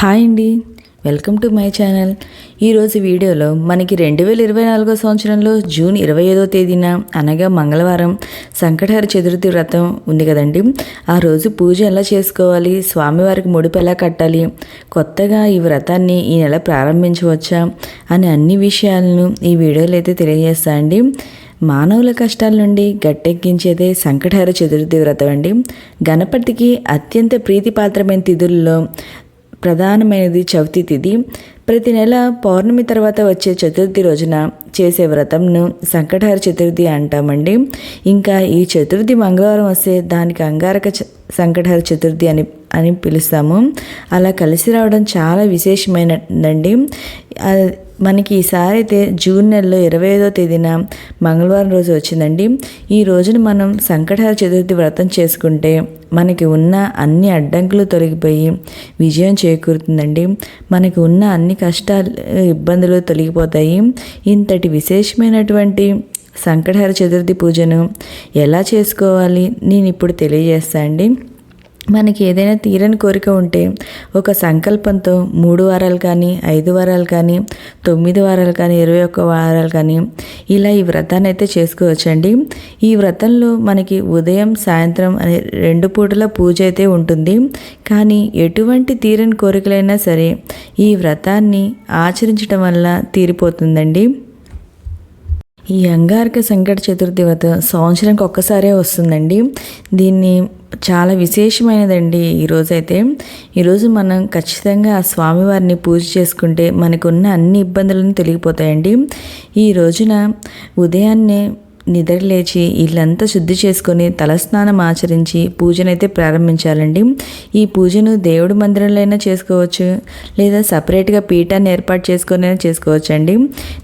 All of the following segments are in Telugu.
హాయ్ అండి, వెల్కమ్ టు మై ఛానల్. ఈరోజు వీడియోలో మనకి 2024 సంవత్సరంలో జూన్ 25వ తేదీన అనగా మంగళవారం సంకటహర చతుర్థి వ్రతం ఉంది కదండి. ఆ రోజు పూజ ఎలా చేసుకోవాలి, స్వామివారికి ముడుపు ఎలా కట్టాలి, కొత్తగా ఈ వ్రతాన్ని ఈ నెల ప్రారంభించవచ్చా అని అన్ని విషయాలను ఈ వీడియోలో అయితే తెలియజేస్తా అండి. మానవుల కష్టాల నుండి గట్టెక్కించేదే సంకటహర చతుర్థి వ్రతం అండి. గణపతికి అత్యంత ప్రీతిపాత్రమైన తిథుల్లో ప్రధానమైనది చవితి తిథి. ప్రతి నెల పౌర్ణమి తర్వాత వచ్చే చతుర్థి రోజున చేసే వ్రతంను సంకటహర చతుర్థి అంటామండి. ఇంకా ఈ చతుర్థి మంగళవారం వస్తే దానికి అంగారక సంకటహర చతుర్థి అని పిలుస్తాము. అలా కలిసి రావడం చాలా విశేషమైనదండి. మనకి ఈసారి అయితే జూన్ నెలలో 25వ తేదీన మంగళవారం రోజు వచ్చిందండి. ఈ రోజున మనం సంకటహర చతుర్థి వ్రతం చేసుకుంటే మనకి ఉన్న అన్ని అడ్డంకులు తొలగిపోయి విజయం చేకూరుతుందండి. మనకి ఉన్న అన్ని కష్టాలు ఇబ్బందులు తొలగిపోతాయి. ఇంతటి విశేషమైనటువంటి సంకటహర చతుర్థి పూజను ఎలా చేసుకోవాలి నేను ఇప్పుడు తెలియజేస్తాను అండి. మనకి ఏదైనా తీరని కోరిక ఉంటే ఒక సంకల్పంతో 3 వారాలు కానీ 5 వారాలు కానీ 9 వారాలు కానీ 21 వారాలు కానీ ఇలా ఈ వ్రతాన్ని అయితే చేసుకోవచ్చండి. ఈ వ్రతంలో మనకి ఉదయం సాయంత్రం అనే 2 పూటల పూజ అయితే ఉంటుంది. కానీ ఎటువంటి తీరని కోరికలైనా సరే ఈ వ్రతాన్ని ఆచరించడం వల్ల తీరిపోతుందండి. ఈ అంగారక సంకట చతుర్థి వ్రతం సంవత్సరానికి ఒక్కసారే వస్తుందండి. దీన్ని చాలా విశేషమైనదండి. ఈరోజు మనం ఖచ్చితంగా ఆ స్వామివారిని పూజ చేసుకుంటే మనకున్న అన్ని ఇబ్బందులను తొలగిపోతాయండి. ఈ రోజున ఉదయాన్నే నిద్రలేచి ఇల్లంతా శుద్ధి చేసుకొని తలస్నానం ఆచరించి పూజనైతే ప్రారంభించాలండి. ఈ పూజను దేవుడి మందిరంలో అయినా చేసుకోవచ్చు, లేదా సపరేట్గా పీఠాన్ని ఏర్పాటు చేసుకొని అయినా చేసుకోవచ్చు అండి.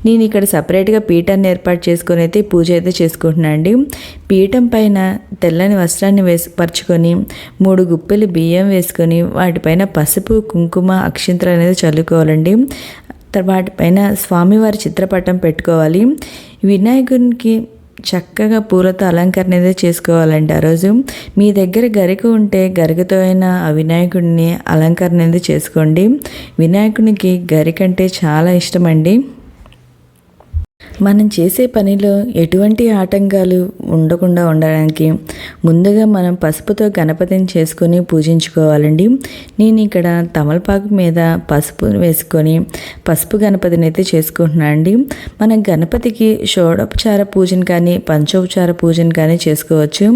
నేను ఇక్కడ సపరేట్గా పీఠాన్ని ఏర్పాటు చేసుకొని అయితే పూజ అయితే చేసుకుంటున్నాను అండి. పీఠం పైన తెల్లని వస్త్రాన్ని పరుచుకొని 3 గుప్పెలు బియ్యం వేసుకొని వాటిపైన పసుపు కుంకుమ అక్షింతలు అనేది చల్లుకోవాలండి. వాటిపైన స్వామివారి చిత్రపటం పెట్టుకోవాలి. వినాయకునికి చక్కగా పూలతో అలంకరణ అయితే చేసుకోవాలండి. ఆ రోజు మీ దగ్గర గరిక ఉంటే గరికతో అయినా ఆ వినాయకుడిని అలంకరణ అనేది చేసుకోండి. వినాయకునికి గరిక అంటే చాలా ఇష్టం అండి. మనం చేసే పనిలో ఎటువంటి ఆటంకాలు ఉండకుండా ఉండడానికి ముందుగా మనం పసుపుతో గణపతిని చేసుకొని పూజించుకోవాలండి. నేను ఇక్కడ తమలపాకు మీద పసుపు వేసుకొని పసుపు గణపతిని అయితే చేసుకుంటున్నాను అండి. మనం గణపతికి షోడోపచార పూజను కానీ పంచోపచార పూజను కానీ చేసుకోవచ్చు.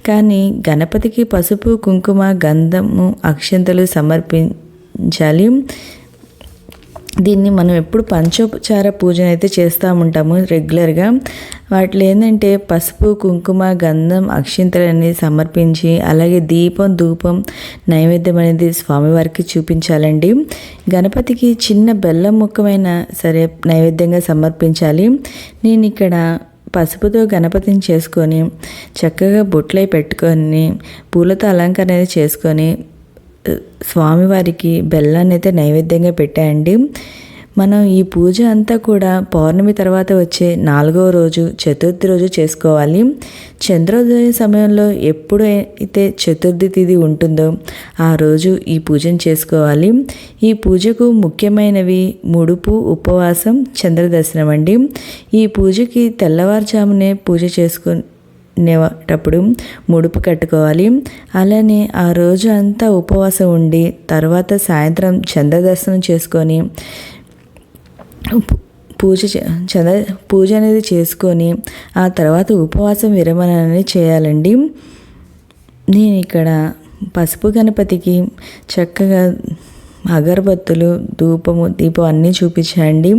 కానీ గణపతికి పసుపు కుంకుమ గంధము అక్షంతలు సమర్పించాలి. దీన్ని మనం ఎప్పుడు పంచోపచార పూజను అయితే చేస్తూ ఉంటాము రెగ్యులర్గా. వాటిలో ఏంటంటే పసుపు కుంకుమ గంధం అక్షింతలు అనేది సమర్పించి అలాగే దీపం ధూపం నైవేద్యం అనేది స్వామివారికి చూపించాలండి. గణపతికి చిన్న బెల్లం ముక్కమైనా సరే నైవేద్యంగా సమర్పించాలి. నేను ఇక్కడ పసుపుతో గణపతిని చేసుకొని చక్కగా బొట్లై పెట్టుకొని పూలతో అలంకరణ చేసుకొని స్వామివారికి బెల్లాన్ని అయితే నైవేద్యంగా పెట్టాయండి. మనం ఈ పూజ అంతా కూడా పౌర్ణమి తర్వాత వచ్చే 4వ రోజు చతుర్థి రోజు చేసుకోవాలి. చంద్రోదయ సమయంలో ఎప్పుడైతే చతుర్థి తిథి ఉంటుందో ఆ రోజు ఈ పూజను చేసుకోవాలి. ఈ పూజకు ముఖ్యమైనవి ముడుపు, ఉపవాసం, చంద్రదర్శనం అండి. ఈ పూజకి తెల్లవారుజామునే పూజ చేసుకునేటప్పుడు ముడుపు కట్టుకోవాలి. అలానే ఆ రోజు అంతా ఉపవాసం ఉండి తర్వాత సాయంత్రం చంద్రదర్శనం చేసుకొని పూజ అనేది చేసుకొని ఆ తర్వాత ఉపవాసం విరమణ అనేది చేయాలండి. నేను ఇక్కడ పసుపు గణపతికి చక్కగా అగరబత్తులు ధూపము దీపం అన్నీ చూపించండి.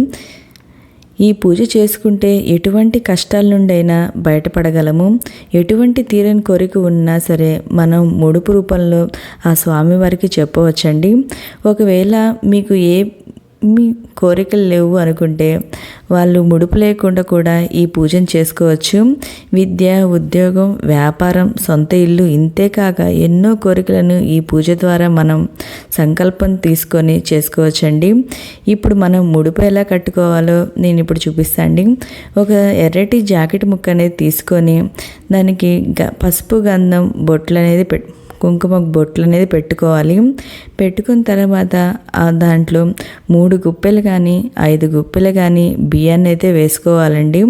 ఈ పూజ చేసుకుంటే ఎటువంటి కష్టాల నుండైనా బయటపడగలము. ఎటువంటి తీరని కోరిక ఉన్నా సరే మనం ముడుపు రూపంలో ఆ స్వామివారికి చెప్పవచ్చండి. ఒకవేళ మీకు మీ కోరికలు లేవు అనుకుంటే వాళ్ళు ముడుపు లేకుండా కూడా ఈ పూజను చేసుకోవచ్చు. విద్య, ఉద్యోగం, వ్యాపారం, సొంత ఇల్లు ఇంతే కాక ఎన్నో కోరికలను ఈ పూజ ద్వారా మనం సంకల్పం తీసుకొని చేసుకోవచ్చండి. ఇప్పుడు మనం ముడుపు ఎలా కట్టుకోవాలో నేను ఇప్పుడు చూపిస్తాండి. ఒక ఎర్రటి జాకెట్ ముక్క అనేది తీసుకొని దానికి పసుపు గంధం బొట్లు అనేది కుంకుమ బొట్లు అనేది పెట్టుకోవాలి. పెట్టుకున్న తర్వాత దాంట్లో 3 గుప్పెలు కానీ 5 గుప్పెలు కానీ బియ్యాన్ని అయితే వేసుకోవాలండి.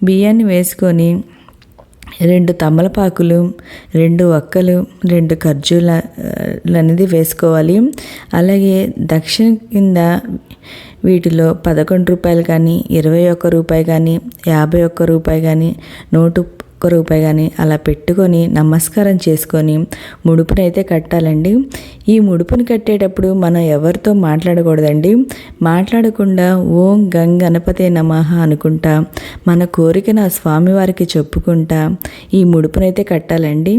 బియ్యాన్ని వేసుకొని 2 తమలపాకులు, 2 వక్కలు, 2 ఖర్జూరాలు అనేది వేసుకోవాలి. అలాగే దక్షిణ కింద వీటిలో 11 రూపాయలు కానీ, 21 రూపాయి కానీ, 51 రూపాయి కానీ, 101 రూపాయి కానీ అలా పెట్టుకొని నమస్కారం చేసుకొని ముడుపునైతే కట్టాలండి. ఈ ముడుపుని కట్టేటప్పుడు మనం ఎవరితో మాట్లాడకూడదండి. మాట్లాడకుండా ఓం గం గణపతే నమః అనుకుంటా మన కోరికను ఆ స్వామివారికి చెప్పుకుంటా ఈ ముడుపునైతే కట్టాలండి.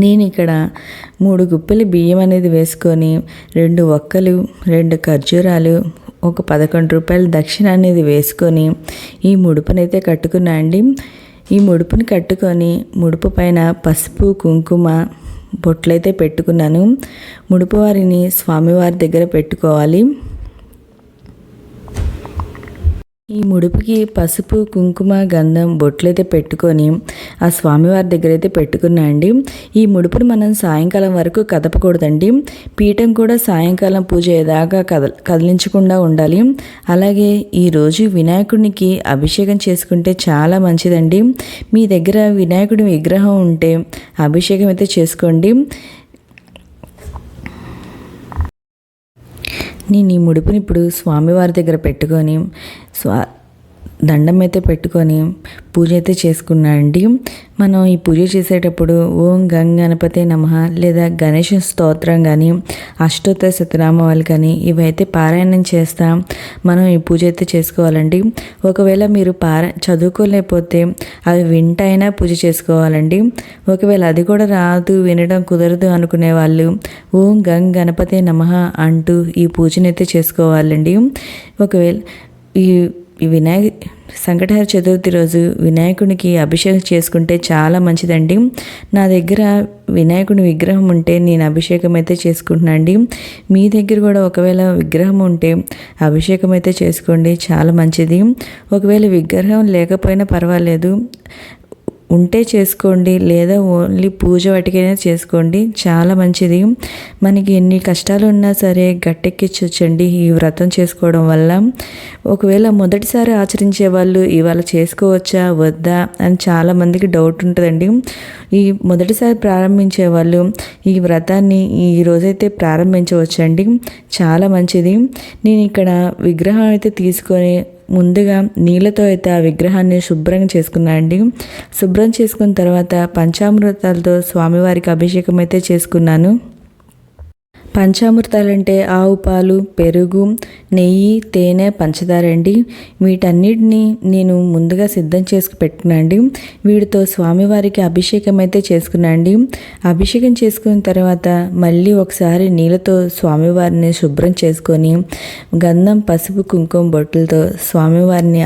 నేను ఇక్కడ 3 గుప్పెలు బియ్యం అనేది వేసుకొని 2 వక్కలు, 2 ఖర్జూరాలు, ఒక 11 రూపాయల దక్షిణ అనేది వేసుకొని ఈ ముడుపునైతే కట్టుకున్నా అండి. ఈ ముడుపుని కట్టుకొని ముడుపు పైన పసుపు కుంకుమ బొట్లయితే పెట్టుకున్నాను. ముడుపు వారిని స్వామివారి దగ్గర పెట్టుకోవాలి. ఈ ముడుపుకి పసుపు కుంకుమ గంధం బొట్లయితే పెట్టుకొని ఆ స్వామివారి దగ్గర అయితే పెట్టుకున్నా అండి. ఈ ముడుపుని మనం సాయంకాలం వరకు కదపకూడదండి. పీఠం కూడా సాయంకాలం పూజ అయ్యేదాకా కదిలించకుండా ఉండాలి. అలాగే ఈరోజు వినాయకుడికి అభిషేకం చేసుకుంటే చాలా మంచిదండి. మీ దగ్గర వినాయకుడి విగ్రహం ఉంటే అభిషేకం అయితే చేసుకోండి. నేను ఈ ముడుపుని ఇప్పుడు స్వామివారి దగ్గర పెట్టుకొని దండం అయితే పెట్టుకొని పూజ అయితే చేసుకున్నానండి. మనం ఈ పూజ చేసేటప్పుడు ఓం గం గణపతే నమః లేదా గణేష స్తోత్రం కానీ అష్టోత్తర శతనామాలు కానీ ఇవైతే పారాయణం చేస్తాం మనం ఈ పూజ అయితే చేసుకోవాలండి. ఒకవేళ మీరు చదువుకోలేకపోతే అవి వింటైనా పూజ చేసుకోవాలండి. ఒకవేళ అది కూడా రాదు, వినడం కుదరదు అనుకునే వాళ్ళు ఓం గం గణపతే నమః అంటూ ఈ పూజనైతే చేసుకోవాలండి. ఒకవేళ ఈ సంకటహర చతుర్థి రోజు వినాయకునికి అభిషేకం చేసుకుంటే చాలా మంచిదండి. నా దగ్గర వినాయకుని విగ్రహం ఉంటే నేను అభిషేకం అయితే చేసుకుంటున్నాను అండి. మీ దగ్గర కూడా ఒకవేళ విగ్రహం ఉంటే అభిషేకం అయితే చేసుకోండి, చాలా మంచిది. ఒకవేళ విగ్రహం లేకపోయినా పర్వాలేదు, ఉంటే చేసుకోండి, లేదా ఓన్లీ పూజ వాటికైనా చేసుకోండి, చాలా మంచిది. మనకి ఎన్ని కష్టాలు ఉన్నా సరే గట్టెక్కించొచ్చండి ఈ వ్రతం చేసుకోవడం వల్ల. ఒకవేళ మొదటిసారి ఆచరించే వాళ్ళు ఇవాళ చేసుకోవచ్చా వద్దా అని చాలామందికి డౌట్ ఉంటుందండి. ఈ మొదటిసారి ప్రారంభించే వాళ్ళు ఈ వ్రతాన్ని ఈ రోజైతే ప్రారంభించవచ్చండి, చాలా మంచిది. నేను ఇక్కడ విగ్రహం అయితే తీసుకొని ముందుగా నీళ్ళతో అయితే ఆ విగ్రహాన్ని శుభ్రంగా చేసుకున్నాను అండి. శుభ్రం చేసుకున్న తర్వాత పంచామృతాలతో స్వామివారికి అభిషేకం అయితే చేసుకున్నాను. పంచామృతాలంటే ఆవు పాలు, పెరుగు, నెయ్యి, తేనె, పంచదార అండి. వీటన్నిటిని నేను ముందుగా సిద్ధం చేసి పెట్టుకున్నాండి. వీటితో స్వామివారికి అభిషేకం అయితే చేసుకున్నాండి. అభిషేకం చేసుకున్న తర్వాత మళ్ళీ ఒకసారి నీళ్ళతో స్వామివారిని శుభ్రం చేసుకొని గంధం పసుపు కుంకుమ బొట్టులతో స్వామివారిని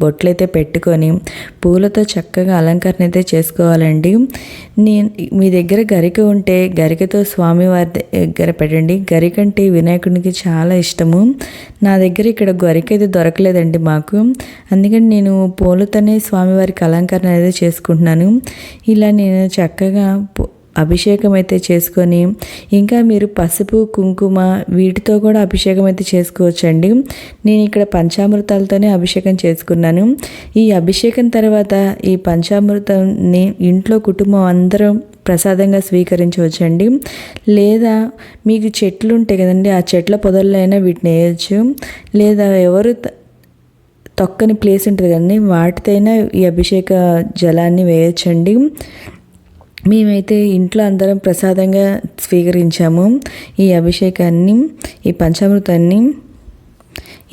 బొట్లయితే పెట్టుకొని పూలతో చక్కగా అలంకరణ అయితే చేసుకోవాలండి. మీ దగ్గర గరిక ఉంటే గరికతో స్వామివారి దగ్గర పెట్టండి. గరిక అంటే వినాయకుడికి చాలా ఇష్టము. నా దగ్గర ఇక్కడ గరిక అయితే దొరకలేదండి మాకు, అందుకని నేను పూలతోనే స్వామివారికి అలంకరణ అయితే చేసుకుంటున్నాను. ఇలా నేను చక్కగా అభిషేకం అయితే చేసుకొని ఇంకా మీరు పసుపు కుంకుమ వీటితో కూడా అభిషేకం అయితే చేసుకోవచ్చండి. నేను ఇక్కడ పంచామృతాలతోనే అభిషేకం చేసుకున్నాను. ఈ అభిషేకం తర్వాత ఈ పంచామృతాన్ని ఇంట్లో కుటుంబం అందరం ప్రసాదంగా స్వీకరించవచ్చండి. లేదా మీకు చెట్లు ఉంటాయి కదండి, ఆ చెట్ల పొదల్లో అయినా వీటిని వేయచ్చు. లేదా ఎవరు తొక్కని ప్లేస్ ఉంటుంది కదండి, వాటితోనైనా ఈ అభిషేక జలాన్ని వేయచ్చండి. మేమైతే ఇంట్లో అందరం ప్రసాదంగా స్వీకరించాము ఈ అభిషేకాన్ని, ఈ పంచామృతాన్ని.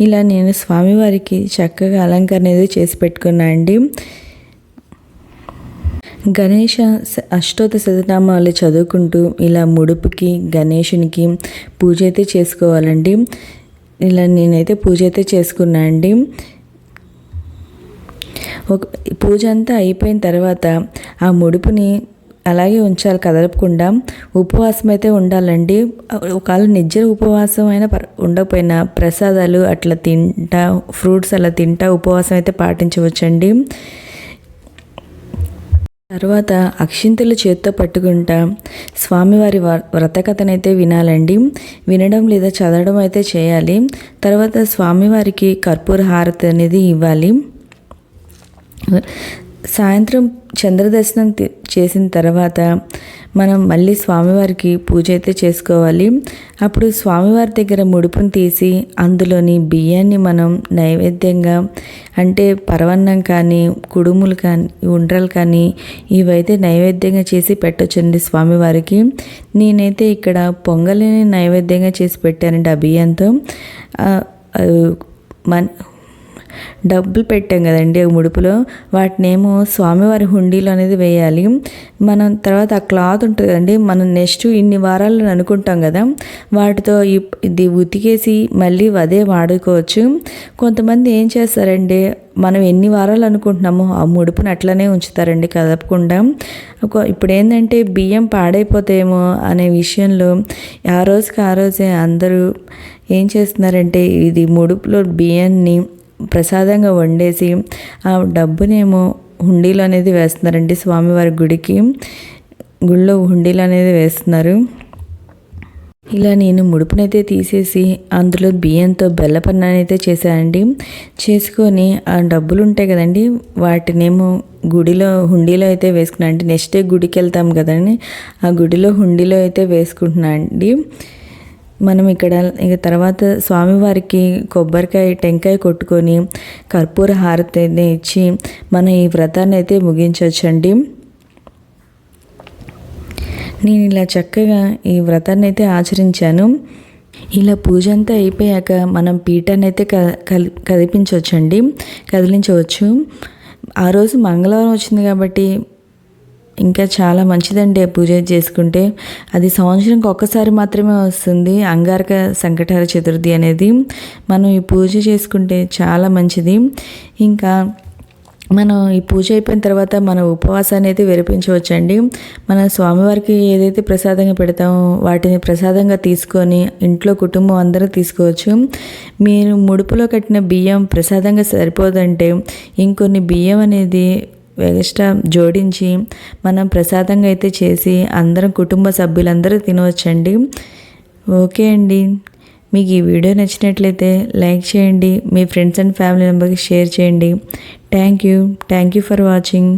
ఇలా నేను స్వామివారికి చక్కగా అలంకరణ ఏదో చేసి పెట్టుకున్నా అండి. గణేష అష్టోత్తర శతనామాలు చదువుకుంటూ ఇలా ముడుపుకి గణేషునికి పూజ అయితే చేసుకోవాలండి. ఇలా నేనైతే పూజ అయితే చేసుకున్నా అండి. పూజ అంతా అయిపోయిన తర్వాత ఆ ముడుపుని అలాగే ఉంచాలి, కదలకుండా. ఉపవాసం అయితే ఉండాలండి. ఒకవేళ నిజ ఉపవాసం అయినా ఉండకపోయినా ప్రసాదాలు అట్లా తింటా, ఫ్రూట్స్ అలా తింటా ఉపవాసం అయితే పాటించవచ్చండి. తర్వాత అక్షింతలు చేత్తో పట్టుకుంటా స్వామివారి వ్రతకథనైతే వినాలండి. వినడం లేదా చదవడం అయితే చేయాలి. తర్వాత స్వామివారికి కర్పూర హారతి అనేది ఇవ్వాలి. సాయంత్రం చంద్రదర్శనం చేసిన తర్వాత మనం మళ్ళీ స్వామివారికి పూజ అయితే చేసుకోవాలి. అప్పుడు స్వామివారి దగ్గర ముడుపును తీసి అందులోని బియ్యాన్ని మనం నైవేద్యంగా అంటే పరవన్నం కానీ కుడుములు కానీ ఉండ్రలు కానీ ఇవైతే నైవేద్యంగా చేసి పెట్టొచ్చండి స్వామివారికి. నేనైతే ఇక్కడ పొంగలిని నైవేద్యంగా చేసి పెట్టానండి ఆ బియ్యంతో. డబ్బులు పెట్టాం కదండి ముడుపులో, వాటినేమో స్వామివారి హుండీలో అనేది వేయాలి. మనం తర్వాత ఆ క్లాత్ ఉంటుంది కదండి, మనం నెక్స్ట్ ఇన్ని వారాలు అనుకుంటాం కదా, వాటితో ఇది ఉతికేసి మళ్ళీ అదే వాడుకోవచ్చు. కొంతమంది ఏం చేస్తారండి, మనం ఎన్ని వారాలు అనుకుంటున్నామో ఆ ముడుపుని అట్లనే ఉంచుతారండి కదపకుండా. ఇప్పుడు ఏంటంటే బియ్యం పాడైపోతాయేమో అనే విషయంలో ఆ రోజుకి ఆ రోజే అందరూ ఏం చేస్తున్నారంటే ఇది ముడుపులో బియ్యాన్ని ప్రసాదంగా వండేసి ఆ డబ్బునేమో హుండీలో అనేది వేస్తున్నారండి. స్వామివారి గుడిలో హుండీలో అనేది వేస్తున్నారు. ఇలా నేను ముడుపునైతే తీసేసి అందులో బియ్యంతో బెల్లపన్నాన్ని అయితే చేశానండి. చేసుకొని ఆ డబ్బులు ఉంటాయి కదండి, వాటినేమో హుండీలో అయితే వేసుకున్నాను అండి. నెక్స్ట్ డే గుడికి వెళ్తాం కదండి, ఆ గుడిలో హుండీలో అయితే వేసుకుంటున్నాను అండి. మనం ఇక్కడ ఇక తర్వాత స్వామివారికి కొబ్బరికాయ టెంకాయ కొట్టుకొని కర్పూర హారతి ఇచ్చి మనం ఈ వ్రతాన్ని అయితే ముగించవచ్చండి. నేను ఇలా చక్కగా ఈ వ్రతాన్ని అయితే ఆచరించాను. ఇలా పూజ అంతా అయిపోయాక మనం పీఠాన్ని అయితే కదిలించవచ్చు. ఆ రోజు మంగళవారం వచ్చింది కాబట్టి ఇంకా చాలా మంచిదండి పూజ చేసుకుంటే. అది సంవత్సరంకి ఒక్కసారి మాత్రమే వస్తుంది, అంగారక సంకటహర చతుర్థి అనేది. మనం ఈ పూజ చేసుకుంటే చాలా మంచిది. ఇంకా మనం ఈ పూజ అయిపోయిన తర్వాత మన ఉపవాసాన్ని అయితే విరపించవచ్చండి. మన స్వామివారికి ఏదైతే ప్రసాదంగా పెడతామో వాటిని ప్రసాదంగా తీసుకొని ఇంట్లో కుటుంబం అందరూ తీసుకోవచ్చు. మీరు ముడుపులో కట్టిన బియ్యం ప్రసాదంగా సరిపోదంటే ఇంకొన్ని బియ్యం అనేది ఎక్స్ట్రా జోడించి మనం ప్రసాదంగా అయితే చేసి అందరం కుటుంబ సభ్యులందరూ తినవచ్చండి. ఓకే అండి, మీకు ఈ వీడియో నచ్చినట్లయితే లైక్ చేయండి, మీ ఫ్రెండ్స్ అండ్ ఫ్యామిలీ మెంబర్కి షేర్ చేయండి. Thank you for watching.